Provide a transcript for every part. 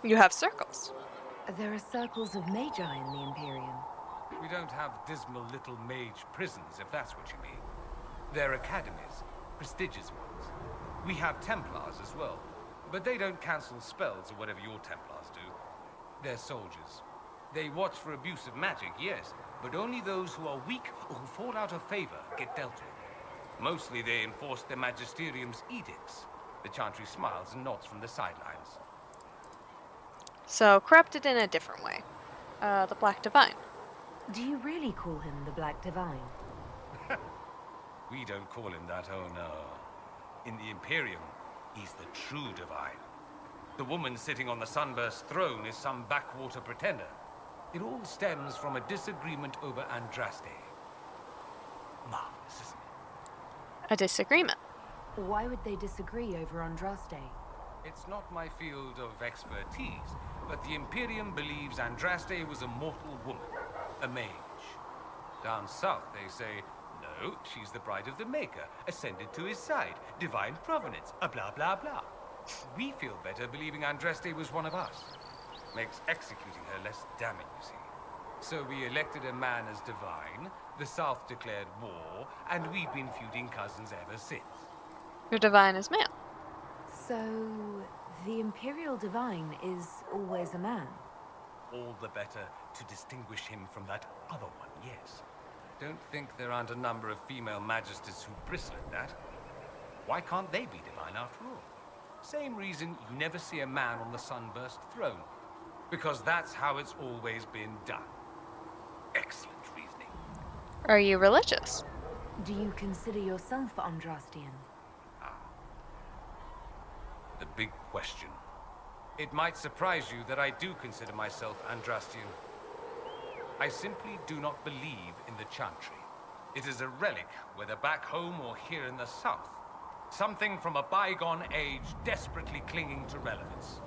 You have circles. There are circles of magi in the Imperium. We don't have dismal little mage prisons, if that's what you mean. They're academies, prestigious ones. We have Templars as well, but they don't cancel spells or whatever your Templars do. They're soldiers. They watch for abuse of magic, yes, but only those who are weak or who fall out of favor get dealt with. Mostly they enforce the Magisterium's edicts. The Chantry smiles and nods from the sidelines. So, corrupted in a different way. The Black Divine. Do you really call him the Black Divine? We don't call him that, oh no. In the Imperium, he's the true Divine. The woman sitting on the Sunburst throne is some backwater pretender. It all stems from a disagreement over Andraste. Marvelous, isn't it? A disagreement. Why would they disagree over Andraste? It's not my field of expertise, but the Imperium believes Andraste was a mortal woman, a mage. Down south, they say, no, she's the bride of the Maker, ascended to his side, divine provenance, a blah blah blah. We feel better believing Andraste was one of us. Makes executing her less damning, you see. So we elected a man as divine, the South declared war, and we've been feuding cousins ever since. Your divine is male. So, the Imperial Divine is always a man? All the better to distinguish him from that other one, yes. Don't think there aren't a number of female magisters who bristle at that. Why can't they be divine after all? Same reason you never see a man on the Sunburst throne. Because that's how it's always been done. Excellent reasoning. Are you religious? Do you consider yourself Andrastian? The big question. It might surprise you that I do consider myself Andrastian. I simply do not believe in the Chantry. It is a relic, whether back home or here in the south. Something from a bygone age desperately clinging to relevance.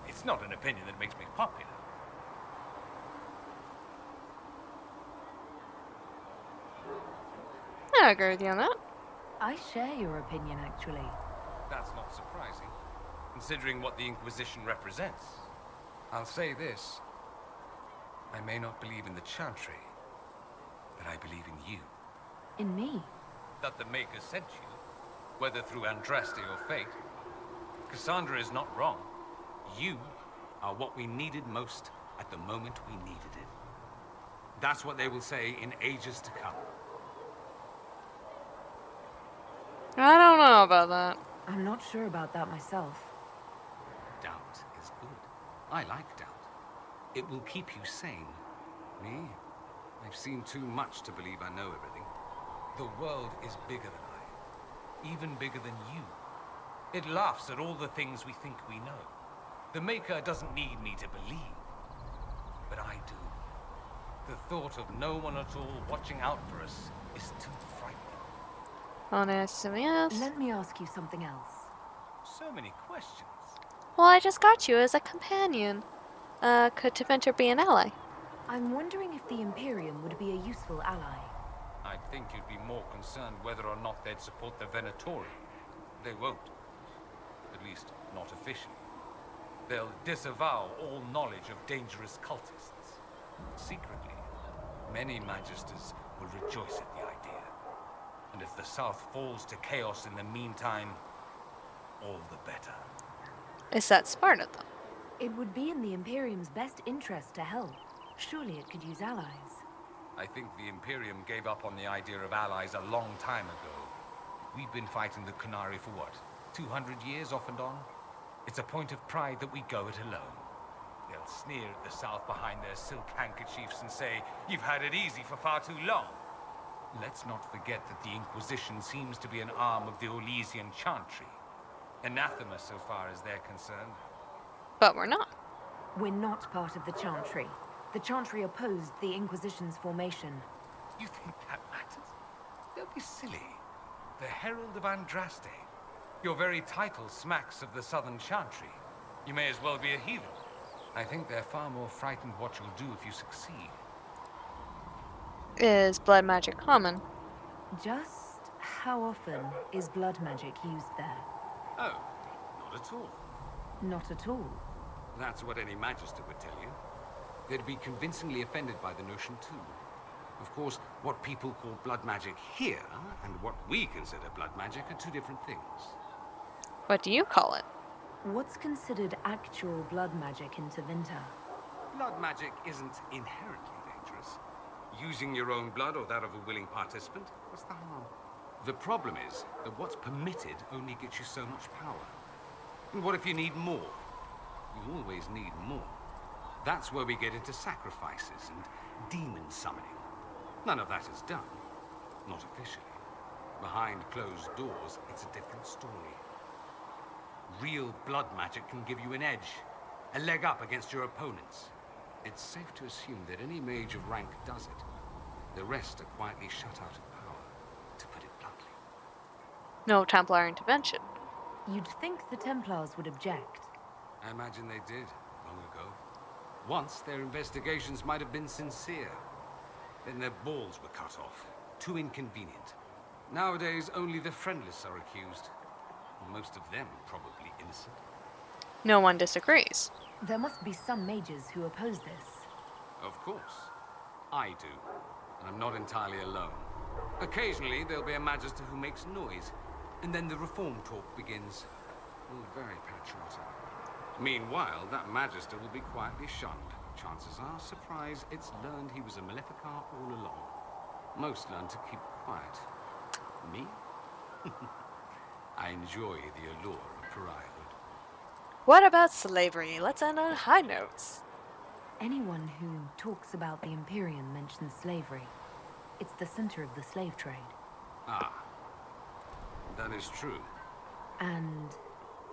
It's not an opinion that makes me popular. I agree with you on that. I share your opinion, actually. That's not surprising, considering what the Inquisition represents. I'll say this. I may not believe in the Chantry, but I believe in you. In me? That the Maker sent you, whether through Andraste or fate. Cassandra is not wrong. You are what we needed most at the moment we needed it. That's what they will say in ages to come. I don't know about that. I'm not sure about that myself. Doubt is good. I like doubt. It will keep you sane. Me? I've seen too much to believe I know everything. The world is bigger than I. Even bigger than you. It laughs at all the things we think we know. The Maker doesn't need me to believe. But I do. The thought of no one at all watching out for us is too frightening. Honest, yes. Let me ask you something else. So many questions. Well, I just got you as a companion. Could Teventer be an ally? I'm wondering if the Imperium would be a useful ally. I think you'd be more concerned whether or not they'd support the Venatori. They won't. At least, not officially. They'll disavow all knowledge of dangerous cultists. Secretly, many Magisters will rejoice at the idea. And if the South falls to chaos in the meantime, all the better. Is that Sparta, though? It would be in the Imperium's best interest to help. Surely it could use allies. I think the Imperium gave up on the idea of allies a long time ago. We've been fighting the Qunari for what, 200 years off and on? It's a point of pride that we go it alone. They'll sneer at the South behind their silk handkerchiefs and say, "You've had it easy for far too long." Let's not forget that the Inquisition seems to be an arm of the Orlesian Chantry. Anathema so far as they're concerned. But we're not. We're not part of the Chantry. The Chantry opposed the Inquisition's formation. You think that matters? Don't be silly. The Herald of Andraste. Your very title smacks of the Southern Chantry. You may as well be a heathen. I think they're far more frightened what you'll do if you succeed. Is blood magic common? Just how often is blood magic used there? Oh, not at all. Not at all. That's what any Magister would tell you. They'd be convincingly offended by the notion, too. Of course, what people call blood magic here, and what we consider blood magic, are two different things. What do you call it? What's considered actual blood magic in Tevinter? Blood magic isn't inherently dangerous. Using your own blood or that of a willing participant, what's the harm? The problem is that what's permitted only gets you so much power. And what if you need more? You always need more. That's where we get into sacrifices and demon summoning. None of that is done. Not officially. Behind closed doors, it's a different story. Real blood magic can give you an edge, a leg up against your opponents. It's safe to assume that any mage of rank does it. The rest are quietly shut out of power, to put it bluntly. No Templar intervention. You'd think the Templars would object. I imagine they did, long ago. Once, their investigations might have been sincere. Then their balls were cut off. Too inconvenient. Nowadays, only the friendless are accused. Most of them probably innocent. No one disagrees. There must be some mages who oppose this. Of course. I do. And I'm not entirely alone. Occasionally, there'll be a Magister who makes noise. And then the reform talk begins. All very patriotic. Meanwhile, that Magister will be quietly shunned. Chances are, surprise, it's learned he was a Maleficar all along. Most learn to keep quiet. Me? I enjoy the allure of pariahhood. What about slavery? Let's end on high notes. Anyone who talks about the Imperium mentions slavery. It's the center of the slave trade. Ah. That is true. And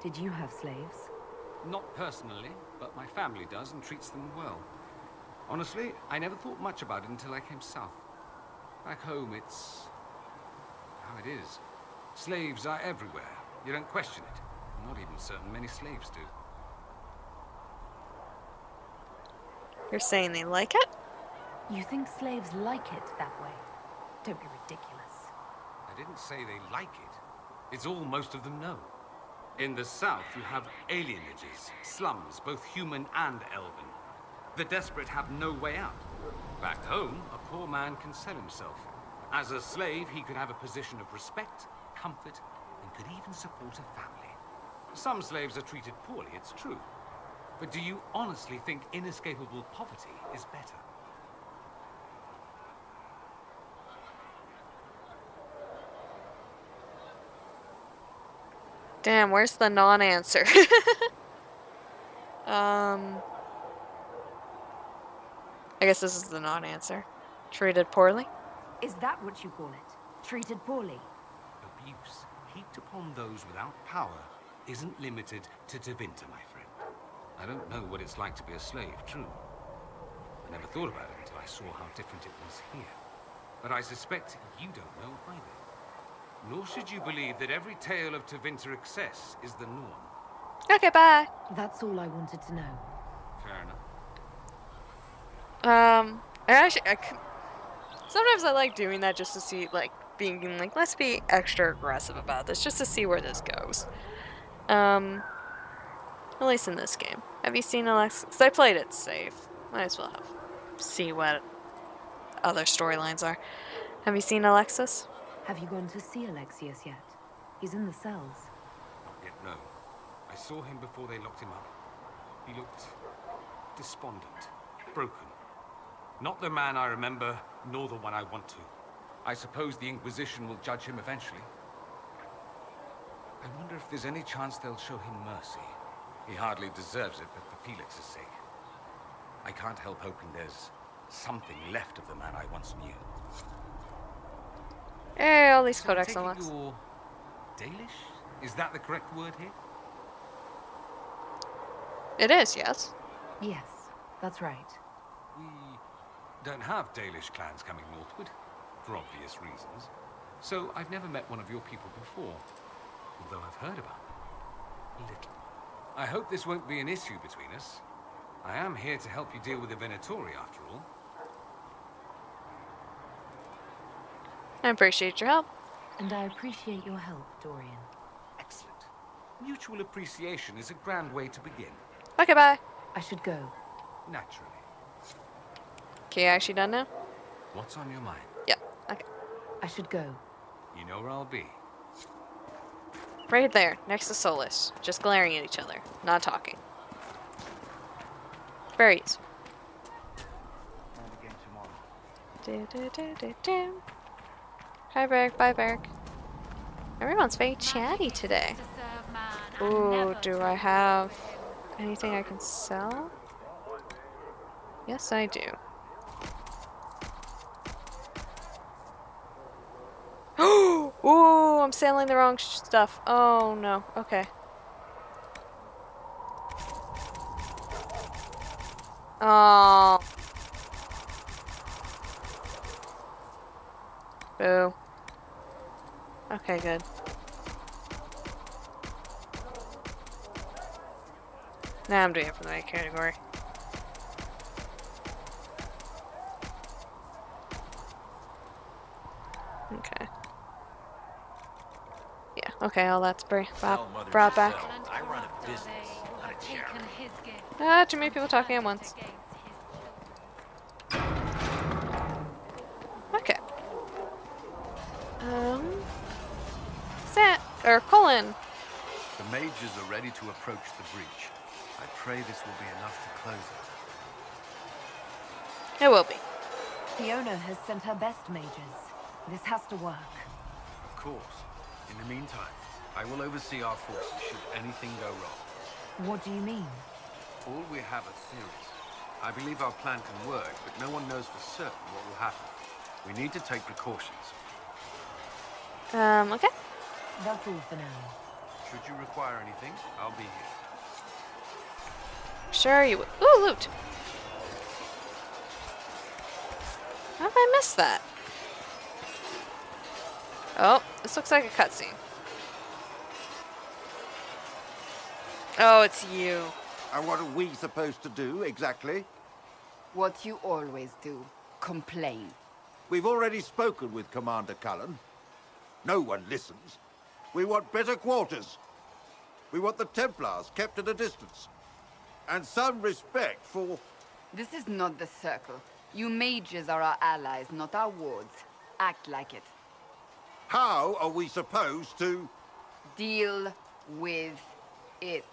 did you have slaves? Not personally, but my family does and treats them well. Honestly, I never thought much about it until I came south. Back home, it's how it is. Slaves are everywhere. You don't question it. I'm not even certain many slaves do. You're saying they like it? You think slaves like it that way? Don't be ridiculous. I didn't say they like it. It's all most of them know. In the south, you have alienages, slums, both human and elven. The desperate have no way out. Back home, a poor man can sell himself. As a slave, he could have a position of respect, comfort, and could even support a family. Some slaves are treated poorly, it's true. But do you honestly think inescapable poverty is better? Damn, where's the non-answer? I guess this is the non-answer. Treated poorly? Is that what you call it? Treated poorly? Abuse heaped upon those without power isn't limited to Tevinter, my friend. I don't know what it's like to be a slave, true. I never thought about it until I saw how different it was here. But I suspect you don't know either. Nor should you believe that every tale of Tevinter excess is the norm. Okay, bye. That's all I wanted to know. Fair enough. Sometimes I like doing that just to see, like, being like, let's be extra aggressive about this, just to see where this goes. At least in this game. Have you seen Alexis? Because I played it safe. Might as well see what other storylines are. Have you seen Alexis? Have you gone to see Alexius yet? He's in the cells. Not yet, no. I saw him before they locked him up. He looked despondent, broken. Not the man I remember, nor the one I want to. I suppose the Inquisition will judge him eventually. I wonder if there's any chance they'll show him mercy. He hardly deserves it, but for Felix's sake. I can't help hoping there's something left of the man I once knew. Hey, all these So I codex take it unlocks. you're Dalish? Is that the correct word here? It is, yes. Yes, that's right. We don't have Dalish clans coming northward, for obvious reasons. So I've never met one of your people before, although I've heard about them. A little. I hope this won't be an issue between us. I am here to help you deal with the Venatori, after all. I appreciate your help. And I appreciate your help, Dorian. Excellent. Mutual appreciation is a grand way to begin. Okay, bye. I should go. Naturally. Okay, actually done now? What's on your mind? Yeah, okay. I should go. You know where I'll be. Right there, next to Solus. Just glaring at each other, not talking. Very useful. Do. Hi, Beric. Bye, Beric. Everyone's very chatty today. Ooh, do I have anything I can sell? Yes, I do. Ooh, I'm selling the wrong stuff. Oh, no. Okay. Oh. Boo. Okay, good. Now I'm doing it for the right category. Okay. Yeah, okay, all that's brought back. I run a business, not a charity. Ah, too many people talking at once. Okay. Colin. The mages are ready to approach the breach. I pray this will be enough to close it. It will be. Fiona has sent her best mages. This has to work. Of course. In the meantime, I will oversee our forces should anything go wrong. What do you mean? All we have are theories. I believe our plan can work, but no one knows for certain what will happen. We need to take precautions. Okay. That's all for now. Should you require anything, I'll be here. Sure you would. Ooh, loot. How did I miss that? Oh, this looks like a cutscene. Oh, it's you. And what are we supposed to do, exactly? What you always do. Complain. We've already spoken with Commander Cullen. No one listens. We want better quarters. We want the Templars kept at a distance. And some respect for... This is not the Circle. You mages are our allies, not our wards. Act like it. How are we supposed to... Deal with it.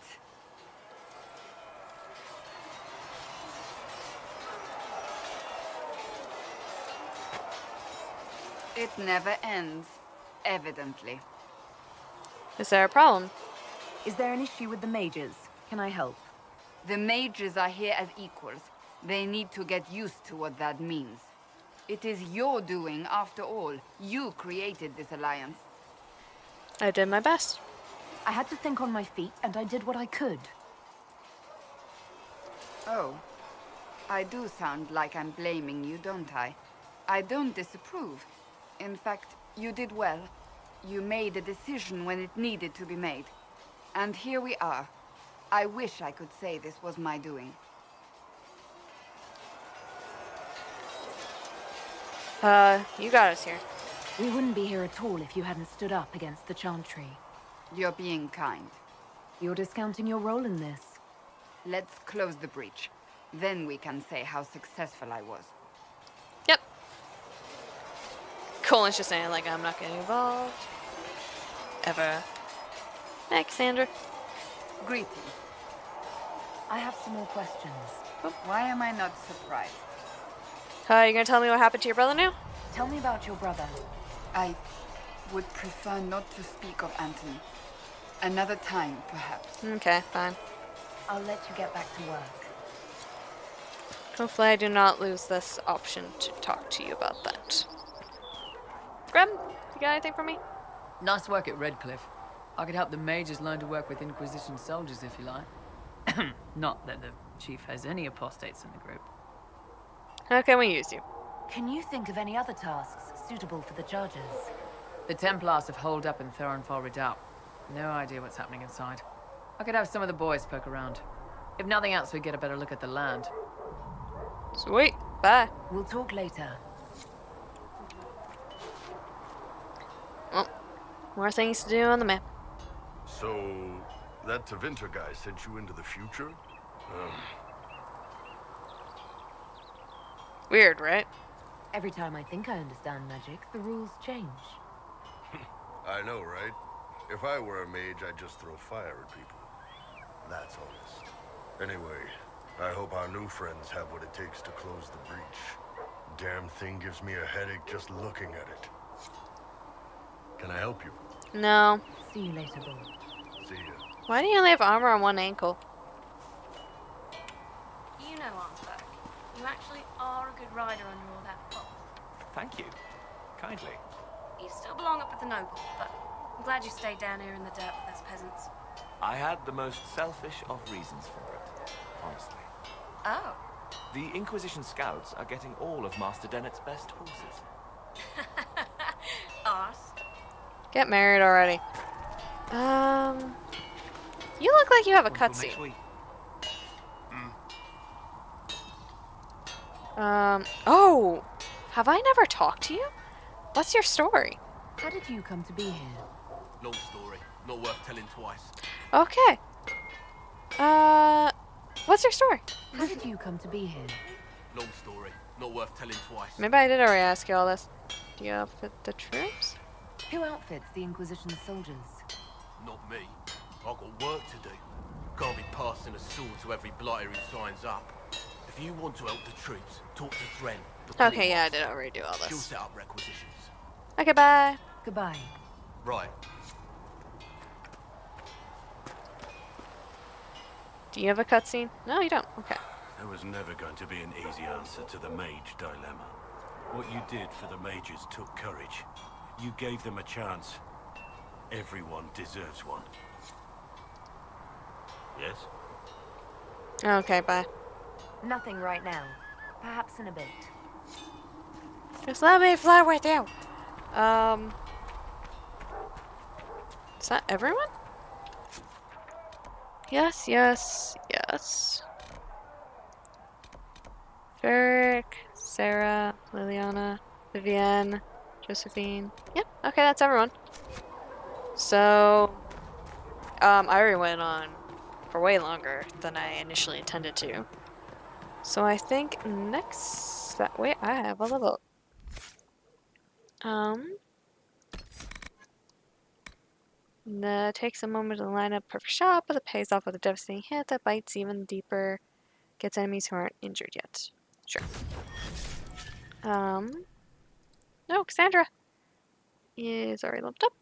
It never ends, evidently. Is there a problem? Is there an issue with the mages? Can I help? The mages are here as equals. They need to get used to what that means. It is your doing, after all. You created this alliance. I did my best. I had to think on my feet, and I did what I could. Oh. I do sound like I'm blaming you, don't I? I don't disapprove. In fact, you did well. You made a decision when it needed to be made. And here we are. I wish I could say this was my doing. You got us here. We wouldn't be here at all if you hadn't stood up against the Chantry. You're being kind. You're discounting your role in this. Let's close the breach. Then we can say how successful I was. Yep. Colin's just saying, like, I'm not getting involved. Ever. Thanks, Sandra. Greetings. I have some more questions. Why am I not surprised? You gonna tell me what happened to your brother now? Tell me about your brother. I would prefer not to speak of Anthony. Another time, perhaps. Okay, fine. I'll let you get back to work. Hopefully I do not lose this option to talk to you about that. Greb, you got anything for me? Nice work at Redcliffe. I could help the mages learn to work with Inquisition soldiers if you like. Not that the chief has any apostates in the group. How can we use you? Can you think of any other tasks suitable for the Chargers? The Templars have holed up in Theronfall Redoubt. No idea what's happening inside. I could have some of the boys poke around. If nothing else, we get a better look at the land. Sweet. Bye. We'll talk later. Well, more things to do on the map. So, that Tevinter guy sent you into the future? Weird, right? Every time I think I understand magic, the rules change. I know, right? If I were a mage, I'd just throw fire at people. That's honest. Anyway, I hope our new friends have what it takes to close the breach. Damn thing gives me a headache just looking at it. Can I help you? No. See you later, boy. See ya. Why do you only have armor on one ankle? You know, Arthur, you actually are a good rider under all that fog. Thank you. Kindly. You still belong up with the nobles, but I'm glad you stayed down here in the dirt with us peasants. I had the most selfish of reasons for it, honestly. Oh. The Inquisition scouts are getting all of Master Dennett's best horses. Arse. Get married already. You look like you have a Until cutscene. next week. Oh! Have I never talked to you? What's your story? How did you come to be here? Long story, not worth telling twice. Okay. What's your story? How did you come to be here? Long story, not worth telling twice. Maybe I did already ask you all this. Do you outfit the troops? Who outfits the Inquisition soldiers? Not me. I've got work to do. Can't be passing a sword to every blighter who signs up. If you want to help the troops, talk to Thren. the Okay, yeah, I Pennywise. did already do all She'll this. set up requisitions. Okay, bye. Goodbye. Right. Do you have a cutscene? No, you don't. Okay. There was never going to be an easy answer to the mage dilemma. What you did for the mages took courage. You gave them a chance. Everyone deserves one. Yes? Okay, bye. Nothing right now. Perhaps in a bit. Just let me fly with you. Is that everyone? Yes, yes, yes. Ferric, Sarah, Liliana, Vivienne, Josephine. Yep, okay, that's everyone. So, I already went on for way longer than I initially intended to. So I think next, wait, I have a level. That takes a moment to line up a perfect shot, but it pays off with a devastating hit that bites even deeper, gets enemies who aren't injured yet. Sure. No, Cassandra is already leveled up.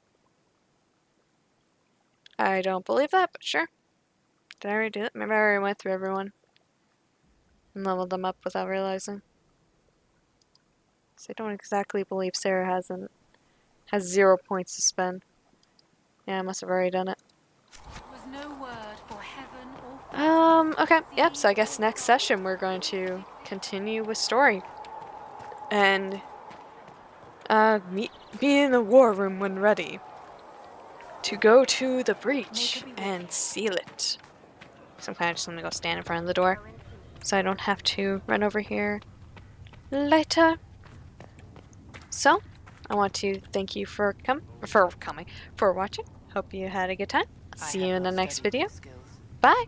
I don't believe that, but sure. Did I already do that? Maybe I already went through everyone and leveled them up without realizing. So I don't exactly believe Sarah has 0 points to spend. Yeah, I must have already done it. Was no word for heaven or Okay, yep, so I guess next session we're going to continue with story. And, meet me in the war room when ready. To go to the breach and seal it. So I'm kind of just gonna go stand in front of the door. So I don't have to run over here later. So, I want to thank you for watching. Hope you had a good time. See you in the next video. Bye!